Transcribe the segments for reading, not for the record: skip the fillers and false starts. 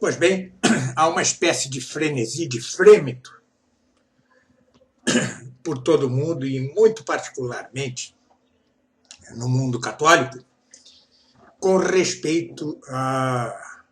Pois bem, há uma espécie de frenesi, de frêmito, por todo o mundo e muito particularmente no mundo católico, com respeito à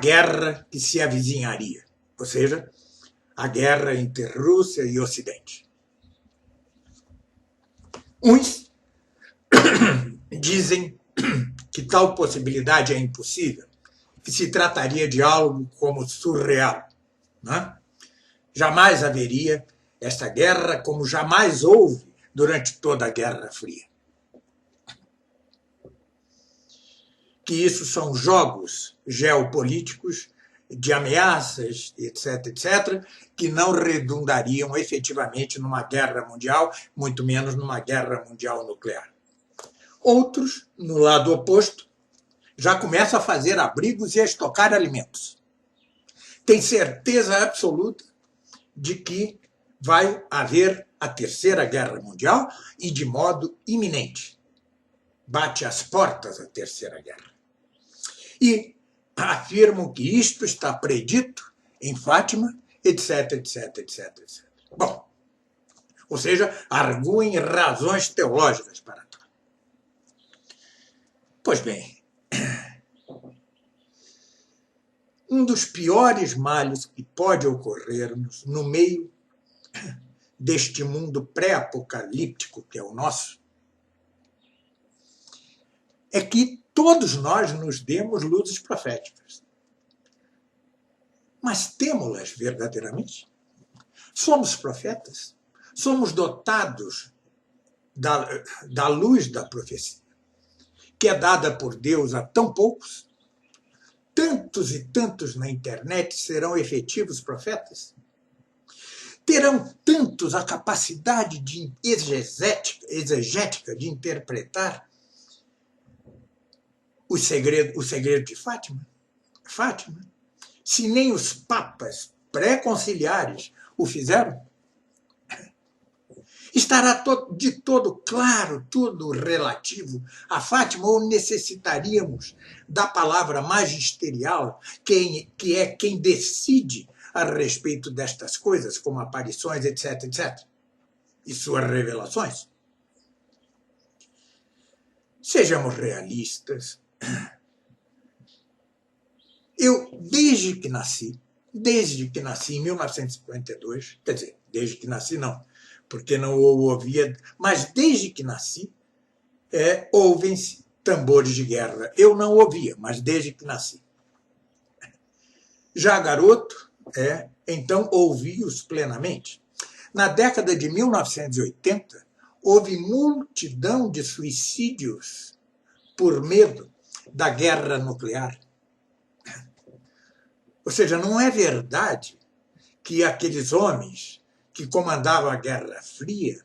guerra que se avizinharia, ou seja, a guerra entre Rússia e Ocidente. Uns dizem que tal possibilidade é impossível, que se trataria de algo como surreal. Né? Jamais haveria esta guerra como jamais houve durante toda a Guerra Fria. Que isso são jogos geopolíticos de ameaças, etc., etc., que não redundariam efetivamente numa guerra mundial, muito menos numa guerra mundial nuclear. Outros, no lado oposto, já começam a fazer abrigos e a estocar alimentos. Tem certeza absoluta de que vai haver a Terceira Guerra Mundial e de modo iminente. Bate às portas a Terceira Guerra. E afirmam que isto está predito em Fátima, etc., etc., etc., etc. Bom, ou seja, arguem razões teológicas para tal. Pois bem, um dos piores males que pode ocorrer-nos no meio deste mundo pré-apocalíptico que é o nosso, é que todos nós nos demos luzes proféticas. Mas temos-las verdadeiramente? Somos profetas? Somos dotados da luz da profecia, que é dada por Deus a tão poucos? Tantos e tantos na internet serão efetivos profetas? Terão tantos a capacidade de exegética de interpretar o segredo de Fátima? Se nem os papas pré-conciliares o fizeram? Estará de todo claro tudo relativo a Fátima ou necessitaríamos da palavra magisterial, que é quem decide a respeito destas coisas, como aparições, etc., etc., e suas revelações? Sejamos realistas. Eu, desde que nasci em 1952, quer dizer, desde que nasci não, porque não o ouvia, mas desde que nasci, ouvem-se tambores de guerra. Eu não ouvia, mas desde que nasci. Já garoto, então ouvi-os plenamente. Na década de 1980, houve multidão de suicídios por medo da guerra nuclear. Ou seja, não é verdade que aqueles homens que comandavam a Guerra Fria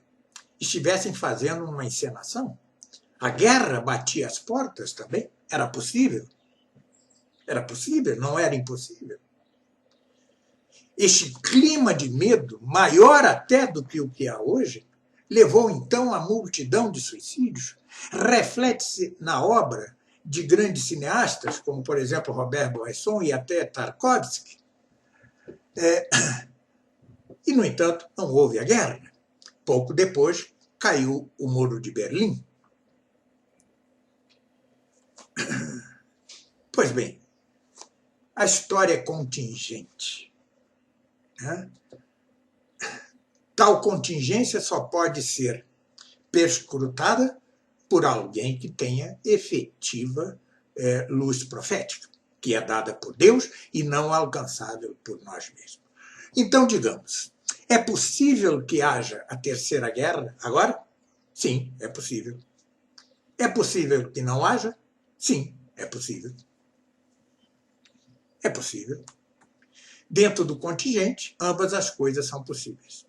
estivessem fazendo uma encenação. A guerra batia as portas também. Era possível. Era possível, não era impossível. Este clima de medo, maior até do que o que há hoje, levou então a multidão de suicídios. Reflete-se na obra de grandes cineastas, como, por exemplo, Robert Bresson e até Tarkovsky. E, no entanto, não houve a guerra. Pouco depois, caiu o Muro de Berlim. Pois bem, a história é contingente. Né? Tal contingência só pode ser perscrutada por alguém que tenha efetiva luz profética, que é dada por Deus e não alcançável por nós mesmos. Então, digamos, é possível que haja a Terceira Guerra agora? Sim, é possível. É possível que não haja? Sim, é possível. É possível. Dentro do contingente, ambas as coisas são possíveis.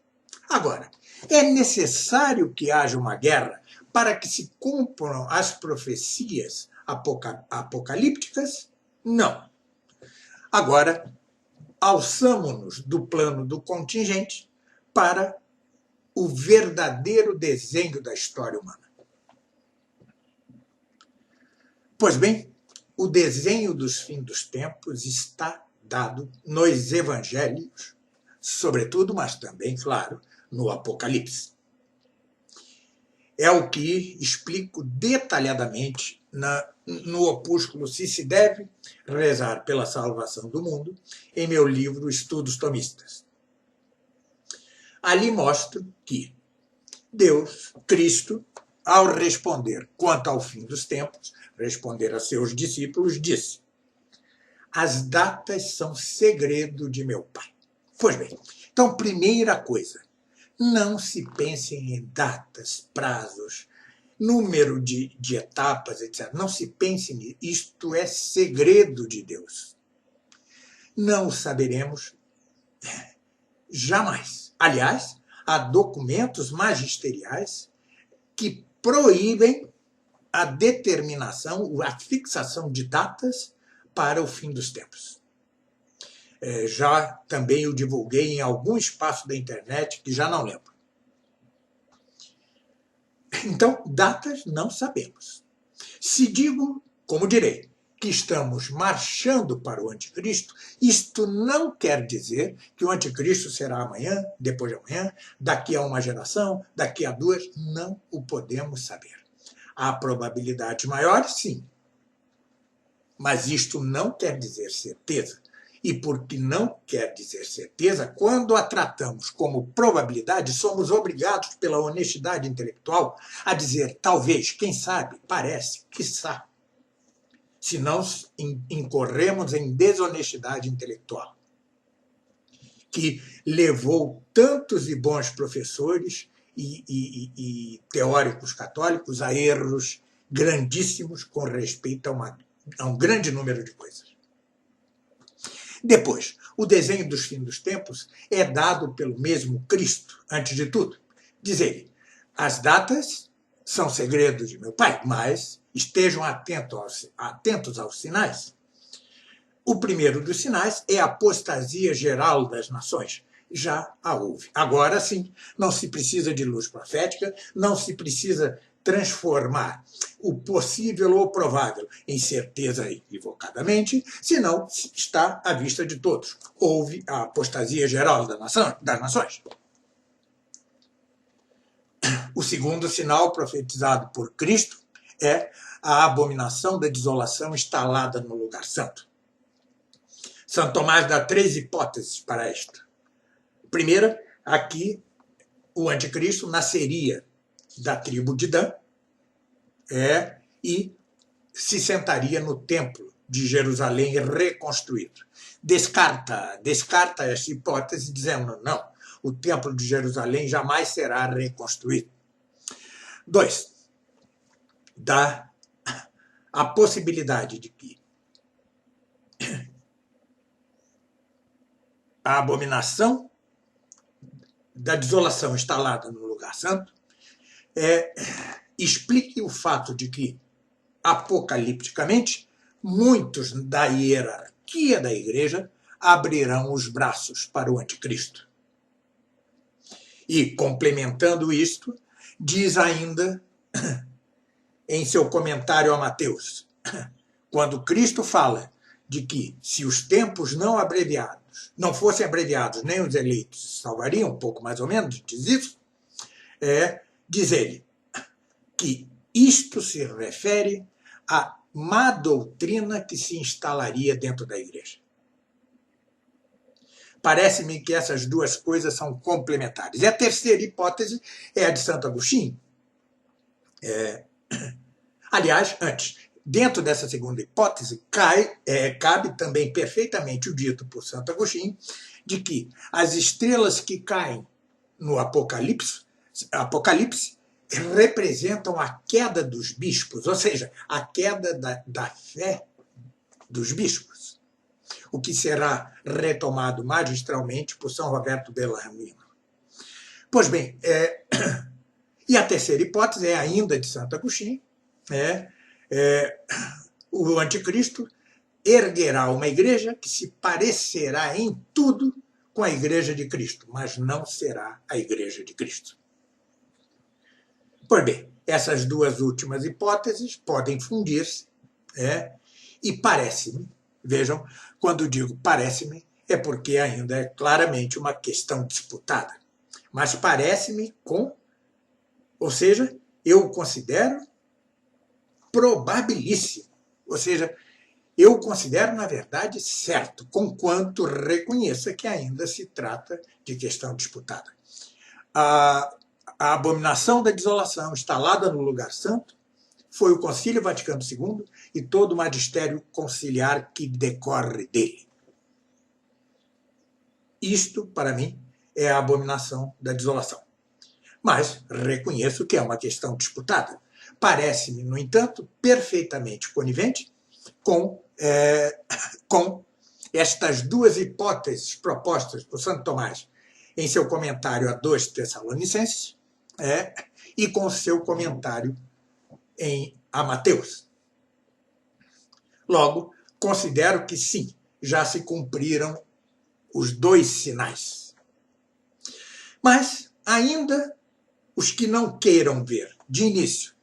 Agora, é necessário que haja uma guerra para que se cumpram as profecias apocalípticas? Não. Agora, alçamo-nos do plano do contingente para o verdadeiro desenho da história humana. Pois bem, o desenho dos fins dos tempos está dado nos evangelhos, sobretudo, mas também, claro, no Apocalipse. É o que explico detalhadamente no opúsculo Se Deve Rezar pela Salvação do Mundo, em meu livro Estudos Tomistas. Ali mostro que Deus, Cristo, ao responder quanto ao fim dos tempos, responder a seus discípulos, disse: as datas são segredo de meu Pai. Pois bem, então, primeira coisa, não se pensem em datas, prazos, número de etapas, etc. Não se pense nisso. Isto é segredo de Deus. Não o saberemos jamais. Aliás, há documentos magisteriais que proíbem a determinação, a fixação de datas para o fim dos tempos. Já também o divulguei em algum espaço da internet que já não lembro. Então, datas não sabemos. Se digo, como direi, que estamos marchando para o anticristo, isto não quer dizer que o anticristo será amanhã, depois de amanhã, daqui a uma geração, daqui a duas, não o podemos saber. Há probabilidades maiores, sim. Mas isto não quer dizer certeza. E porque não quer dizer certeza, quando a tratamos como probabilidade, somos obrigados pela honestidade intelectual a dizer talvez, quem sabe, parece, quiçá. Se não incorremos em desonestidade intelectual, que levou tantos e bons professores e teóricos católicos a erros grandíssimos com respeito a um grande número de coisas. Depois, o desenho dos fins dos tempos é dado pelo mesmo Cristo, antes de tudo. Diz ele, as datas são segredo de meu Pai, mas estejam atentos aos sinais. O primeiro dos sinais é a apostasia geral das nações. Já a houve. Agora sim, não se precisa de luz profética, não se precisa transformar o possível ou provável em certeza equivocadamente, senão está à vista de todos. Houve a apostasia geral das nações. O segundo sinal profetizado por Cristo é a abominação da desolação instalada no lugar santo. São Tomás dá 3 hipóteses para esta. Primeira, aqui o anticristo nasceria da tribo de Dan e se sentaria no templo de Jerusalém reconstruído. Descarta essa hipótese dizendo não, o templo de Jerusalém jamais será reconstruído. 2, dá a possibilidade de que a abominação da desolação instalada no lugar santo explique o fato de que, apocalipticamente, muitos da hierarquia da igreja abrirão os braços para o anticristo. E, complementando isto, diz ainda em seu comentário a Mateus, quando Cristo fala de que se os tempos não fossem abreviados, nem os eleitos se salvariam, um pouco mais ou menos, diz isso, diz ele que isto se refere à má doutrina que se instalaria dentro da igreja. Parece-me que essas duas coisas são complementares. E a terceira hipótese é a de Santo Agostinho. Aliás, antes, dentro dessa segunda hipótese, cabe também perfeitamente o dito por Santo Agostinho de que as estrelas que caem no Apocalipse representam a queda dos bispos, ou seja, a queda da fé dos bispos, o que será retomado magistralmente por São Roberto Bellarmino. Pois bem, e a terceira hipótese é ainda de Santo Agostinho, o anticristo erguerá uma igreja que se parecerá em tudo com a igreja de Cristo, mas não será a igreja de Cristo. Pois bem, essas duas últimas hipóteses podem fundir-se, E parece-me, vejam, quando digo parece-me, é porque ainda é claramente uma questão disputada. Mas parece-me ou seja, eu o considero probabilíssimo. Ou seja, eu o considero, na verdade, certo, conquanto reconheça que ainda se trata de questão disputada. A abominação da desolação instalada no lugar santo foi o Concílio Vaticano II e todo o magistério conciliar que decorre dele. Isto, para mim, é a abominação da desolação. Mas reconheço que é uma questão disputada. Parece-me, no entanto, perfeitamente conivente com estas duas hipóteses propostas por Santo Tomás em seu comentário a 2 Tessalonicenses e com seu comentário a Mateus. Logo, considero que sim, já se cumpriram os 2 sinais. Mas, ainda, os que não queiram ver, de início,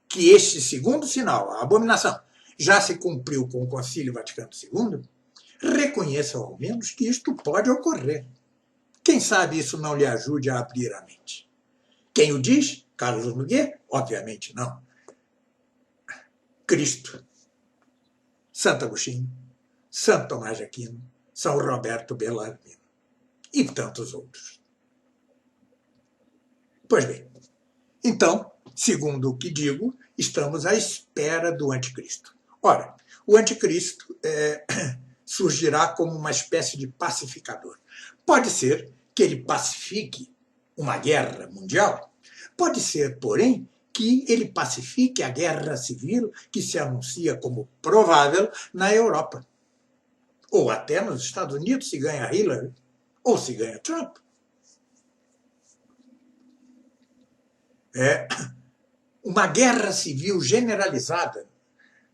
que este segundo sinal, a abominação, já se cumpriu com o Concílio Vaticano II, reconheçam ao menos que isto pode ocorrer. Quem sabe isso não lhe ajude a abrir a mente? Quem o diz? Carlos Nogueira? Obviamente não. Cristo, Santo Agostinho, Santo Tomás de Aquino, São Roberto Bellarmino e tantos outros. Pois bem, então, segundo o que digo, estamos à espera do anticristo. Ora, o anticristo surgirá como uma espécie de pacificador. Pode ser que ele pacifique uma guerra mundial. Pode ser, porém, que ele pacifique a guerra civil que se anuncia como provável na Europa. Ou até nos Estados Unidos, se ganha Hillary, ou se ganha Trump. Uma guerra civil generalizada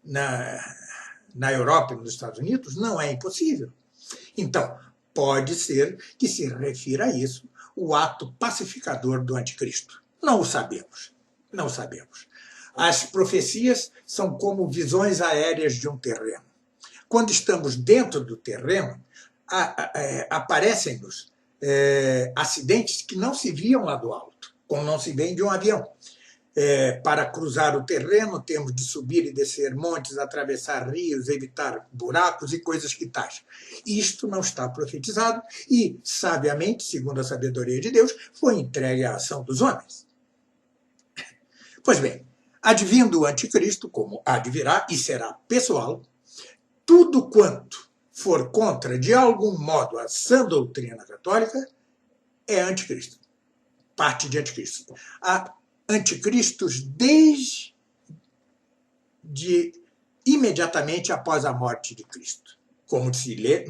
na Europa e nos Estados Unidos não é impossível. Então, pode ser que se refira a isso o ato pacificador do anticristo. Não o sabemos. Não sabemos. As profecias são como visões aéreas de um terreno. Quando estamos dentro do terreno, aparecem-nos acidentes que não se viam lá do alto, como não se vêem de um avião. Para cruzar o terreno, temos de subir e descer montes, atravessar rios, evitar buracos e coisas que tais. Isto não está profetizado e, sabiamente, segundo a sabedoria de Deus, foi entregue à ação dos homens. Pois bem, advindo o anticristo, como há de virá, e será pessoal, tudo quanto for contra, de algum modo, a sã doutrina católica, é anticristo. Parte de anticristo. Há anticristos desde imediatamente após a morte de Cristo, como se lê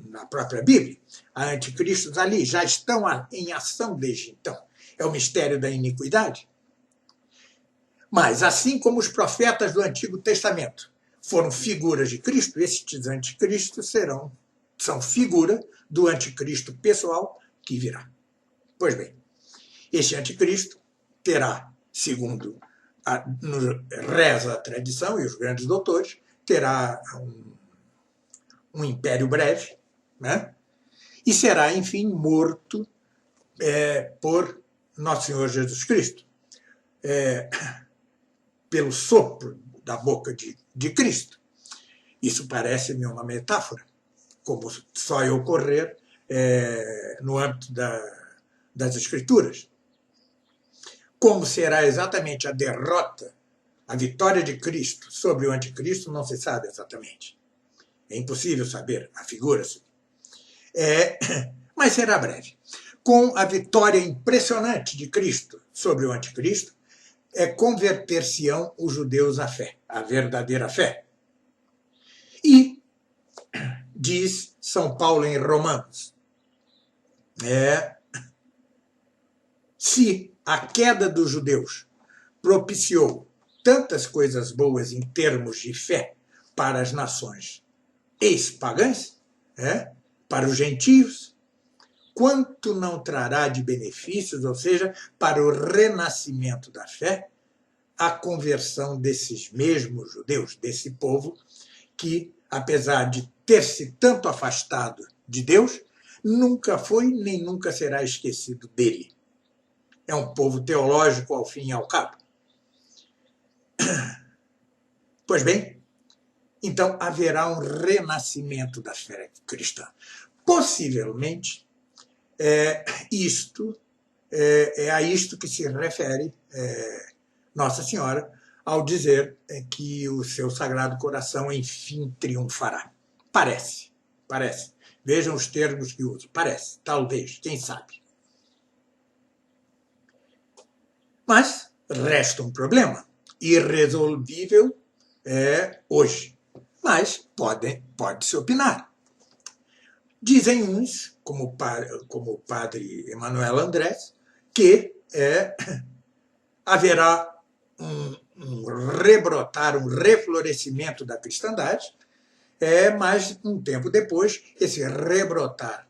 na própria Bíblia. Há anticristos ali, já estão em ação desde então. É o mistério da iniquidade. Mas, assim como os profetas do Antigo Testamento foram figuras de Cristo, estes anticristos são figura do anticristo pessoal que virá. Pois bem, este anticristo terá, segundo reza a tradição e os grandes doutores, terá um império breve, né? E será, enfim, morto por Nosso Senhor Jesus Cristo, pelo sopro da boca de Cristo. Isso parece-me uma metáfora, como só ia ocorrer no âmbito das Escrituras. Como será exatamente a derrota, a vitória de Cristo sobre o anticristo, não se sabe exatamente. É impossível saber, afigura-se. Mas será breve. Com a vitória impressionante de Cristo sobre o anticristo, converter-se-ão os judeus à fé, à verdadeira fé. E, diz São Paulo em Romanos, se a queda dos judeus propiciou tantas coisas boas em termos de fé para as nações ex-pagãs, para os gentios, quanto não trará de benefícios, ou seja, para o renascimento da fé, a conversão desses mesmos judeus, desse povo, que, apesar de ter se tanto afastado de Deus, nunca foi nem nunca será esquecido dele. É um povo teológico ao fim e ao cabo. Pois bem, então haverá um renascimento da fé cristã. Possivelmente, isto é a isto que se refere Nossa Senhora ao dizer que o seu Sagrado Coração enfim triunfará. Parece. Vejam os termos que uso. Parece, talvez, quem sabe. Mas resta um problema irresolvível hoje. Mas pode-se opinar. Dizem uns, como o padre Emanuel Andrés, que haverá um rebrotar, um reflorescimento da cristandade, mas um tempo depois esse rebrotar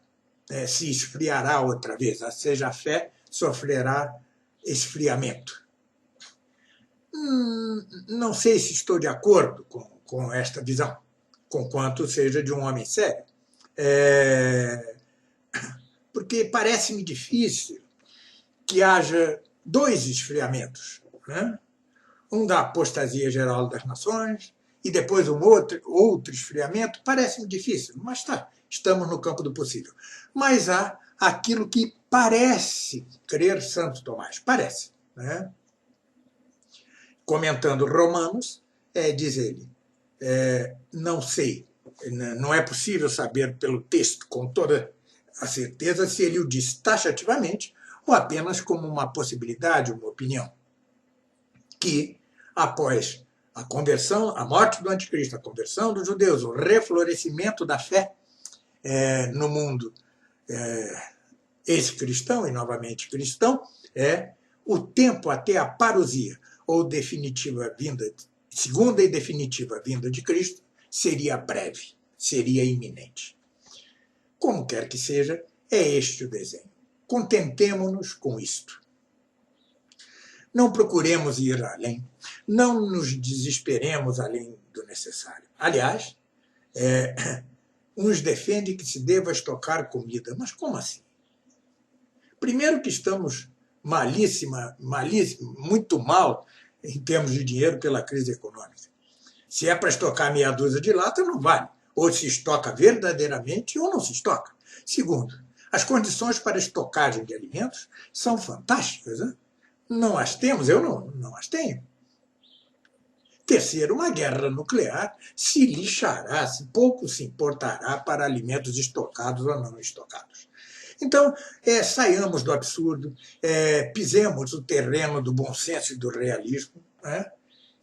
se esfriará outra vez, ou seja, a fé sofrerá esfriamento. Não sei se estou de acordo com esta visão, conquanto seja de um homem sério. Porque parece-me difícil que haja dois esfriamentos, né? Um da apostasia geral das nações e depois um outro esfriamento. Parece-me difícil, mas estamos no campo do possível. Mas há aquilo que parece crer Santo Tomás, parece, né? Comentando Romanos, diz ele, não sei, não é possível saber pelo texto com toda a certeza se ele o diz taxativamente ou apenas como uma possibilidade, uma opinião, que após a conversão, a morte do anticristo, a conversão dos judeus, o reflorescimento da fé no mundo ex-cristão e novamente cristão, o tempo até a parousia, ou definitiva vinda, segunda e definitiva vinda de Cristo, seria breve, seria iminente. Como quer que seja, é este o desenho. Contentemo-nos com isto. Não procuremos ir além, não nos desesperemos além do necessário. Aliás, uns defendem que se deva estocar comida, mas como assim? Primeiro que estamos muito mal em termos de dinheiro pela crise econômica. Se é para estocar meia dúzia de lata, não vale. Ou se estoca verdadeiramente ou não se estoca. Segundo, as condições para estocagem de alimentos são fantásticas, né? Não as temos, eu não as tenho. Terceiro, uma guerra nuclear se lixará, se pouco se importará para alimentos estocados ou não estocados. Então, saiamos do absurdo, pisemos o terreno do bom senso e do realismo, né?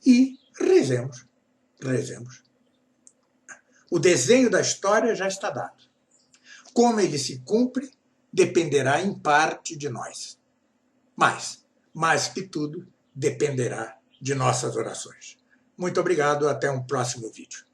E rezemos. O desenho da história já está dado. Como ele se cumpre, dependerá em parte de nós. Mas, mais que tudo, dependerá de nossas orações. Muito obrigado, até um próximo vídeo.